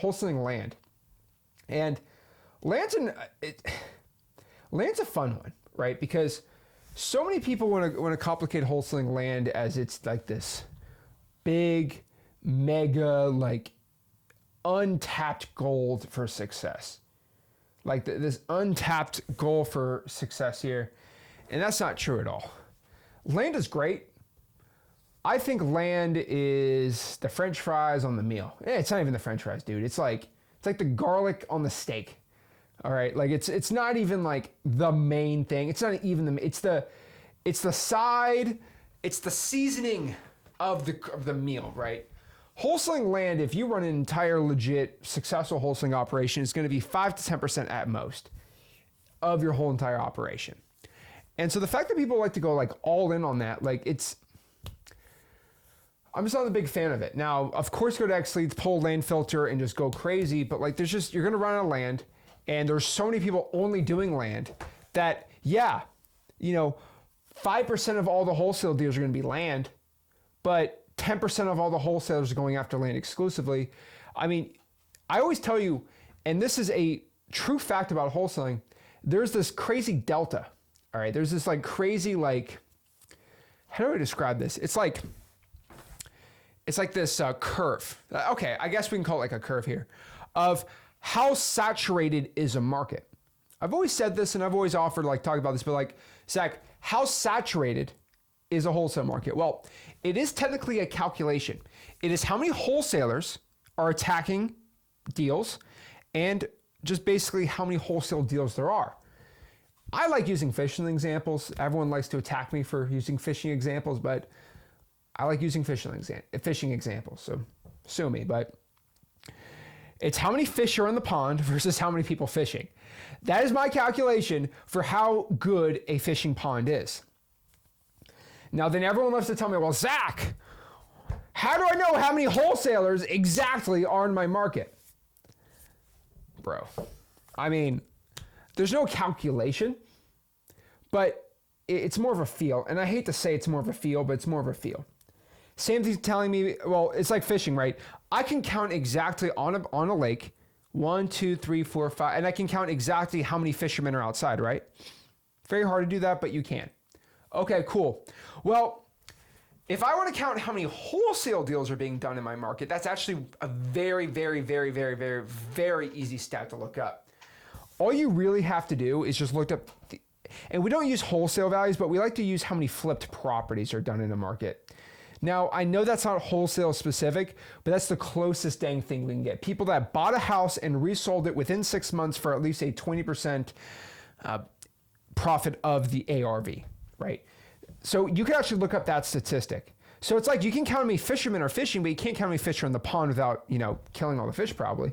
wholesaling land. And land's a fun one, right? Because so many people want to complicate wholesaling land as it's like this big, mega, like untapped gold for success. Like this untapped goal for success here. And that's not true at all. Land is great. I think land is the French fries on the meal. It's not even the French fries, dude. It's like the garlic on the steak. All right, like it's not even like the main thing. It's not even it's the side. It's the seasoning of the meal, right? Wholesaling land, if you run an entire legit successful wholesaling operation, is going to be 5 to 10% at most of your whole entire operation. And so the fact that people like to go like all in on that, like I'm just not a big fan of it. Now, of course, go to XLeads, pull land filter, and just go crazy. But like, you're going to run out of land, and there's so many people only doing land that, 5% of all the wholesale deals are going to be land, but 10% of all the wholesalers are going after land exclusively. I mean, I always tell you, and this is a true fact about wholesaling, there's this crazy delta. All right, there's this like crazy, like, how do I describe this? It's like this curve. Okay, I guess we can call it like a curve here of how saturated is a market. I've always said this, and I've always offered like talk about this, but like, Zach, how saturated is a wholesale market? Well, it is technically a calculation. It is how many wholesalers are attacking deals and just basically how many wholesale deals there are. I like using fishing examples. Everyone likes to attack me for using fishing examples, but I like using fishing examples, so sue me. But it's how many fish are in the pond versus how many people fishing. That is my calculation for how good a fishing pond is. Now, then everyone loves to tell me, well, Zach, how do I know how many wholesalers exactly are in my market? Bro, I mean, there's no calculation, but it's more of a feel. And I hate to say it's more of a feel, but it's more of a feel. Same thing telling me, well, it's like fishing, right? I can count exactly on a lake, 1, 2, 3, 4, 5, and I can count exactly how many fishermen are outside, right? Very hard to do that, but you can. Okay, cool. Well, if I want to count how many wholesale deals are being done in my market, that's actually a very, very, very, very, very, very easy stat to look up. All you really have to do is just look up, and we don't use wholesale values, but we like to use how many flipped properties are done in a market. Now, I know that's not wholesale specific, but that's the closest dang thing we can get. People that bought a house and resold it within 6 months for at least a 20% profit of the ARV, right? So you can actually look up that statistic. So it's like you can count how many fishermen are fishing, but you can't count how many fish are in the pond without, killing all the fish probably.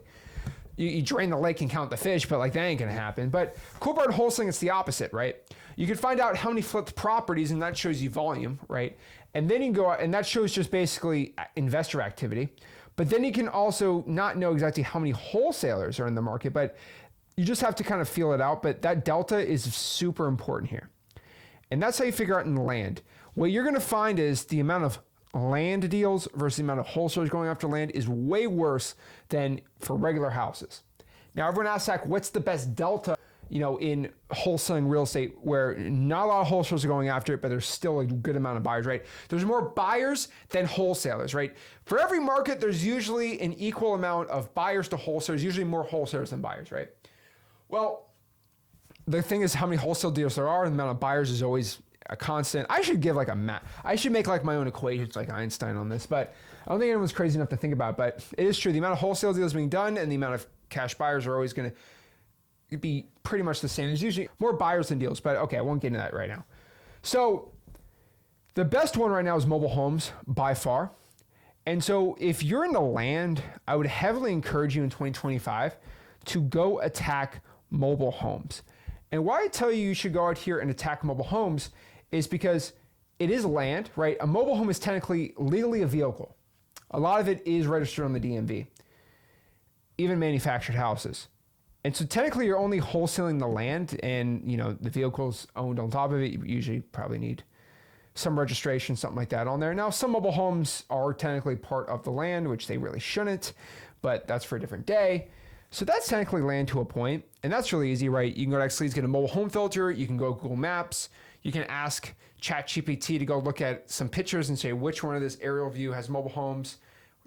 You drain the lake and count the fish, but like that ain't gonna happen. But cool part of wholesaling, it's the opposite, right? You can find out how many flipped properties, and that shows you volume, right? And then you can go out, and that shows just basically investor activity. But then you can also not know exactly how many wholesalers are in the market, but you just have to kind of feel it out. But that delta is super important here. And that's how you figure out in the land. What you're gonna find is the amount of land deals versus the amount of wholesalers going after land is way worse than for regular houses. Now, everyone asks, Zach, what's the best delta, in wholesaling real estate where not a lot of wholesalers are going after it, but there's still a good amount of buyers, right? There's more buyers than wholesalers, right? For every market, there's usually an equal amount of buyers to wholesalers, usually more wholesalers than buyers, right? Well, the thing is how many wholesale deals there are, and the amount of buyers is always a constant. I should give like a map. I should make like my own equations like Einstein on this, but I don't think anyone's crazy enough to think about it. But it is true. The amount of wholesale deals being done and the amount of cash buyers are always going to be pretty much the same. There's usually more buyers than deals, but okay, I won't get into that right now. So the best one right now is mobile homes by far. And so if you're in the land, I would heavily encourage you in 2025 to go attack mobile homes. And why I tell you should go out here and attack mobile homes is because it is land, right? A mobile home is technically legally a vehicle. A lot of it is registered on the DMV, even manufactured houses. And so technically you're only wholesaling the land, and the vehicle's owned on top of it. You usually probably need some registration, something like that on there. Now, some mobile homes are technically part of the land, which they really shouldn't, but that's for a different day. So that's technically land to a point, and that's really easy, right? You can go to Xleads, get a mobile home filter. You can go Google Maps. You can ask ChatGPT to go look at some pictures and say which one of this aerial view has mobile homes.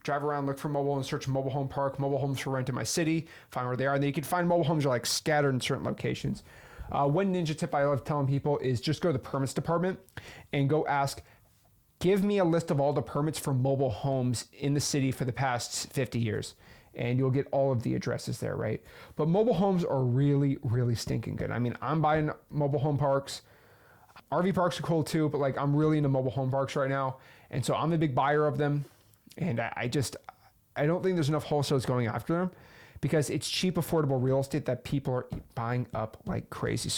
Drive around, look for mobile, and search mobile home park, mobile homes for rent in my city, find where they are. And then you can find mobile homes are like scattered in certain locations. One ninja tip I love telling people is just go to the permits department and go ask, give me a list of all the permits for mobile homes in the city for the past 50 years. And you'll get all of the addresses there, right? But mobile homes are really, really stinking good. I mean, I'm buying mobile home parks. RV parks are cool too, but like I'm really into mobile home parks right now. And so I'm a big buyer of them. And I don't think there's enough wholesalers going after them because it's cheap, affordable real estate that people are buying up like crazy. So